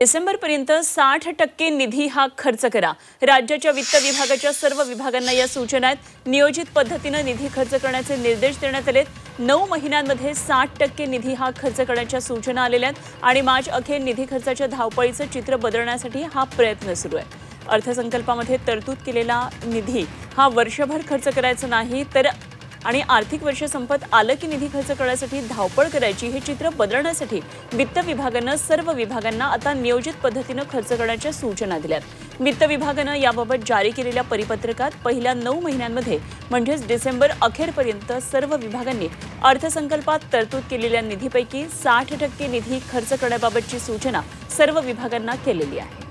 डिसेंबरपर्यंत 60% निधी हा खर्च करा। राज्याच्या वित्त विभागाच्या सर्व विभागांना या सूचना आहेत। नियोजित पद्धतीने निधी खर्च करण्याचे निर्देश देण्यात आलेत। 9 महिन्यांमध्ये 60% निधी हा खर्च करण्याच्या सूचना आलेल्या आहेत आणि मार्च अखेर निधी खर्चाच्या धावपळीचे चित्र बदलण्यासाठी हा प्रयत्न सुरू आहे। अर्थसंकल्पामध्ये तरतूद केलेला निधी हा वर्षभर खर्च करायचा नाही तर आणि आर्थिक वर्ष संपत आलं की निधी खर्च करण्यासाठी धावपळ करायची हे चित्र बदलण्यासाठी वित्त विभागाने सर्व विभागांना आता नियोजित पद्धतीने खर्च करण्याच्या सूचना दिल्यात। वित्त विभागाने याबाबत जारी केलेल्या परिपत्रकात पहिल्या 9 महिन्यांमध्ये म्हणजेच डिसेंबर अखेरपर्यंत सर्व विभागांनी अर्थसंकल्पात तरतूद केलेल्या निधीपैकी 60% निधी खर्च करण्याबाबतची सूचना सर्व विभागांना केलेली आहे।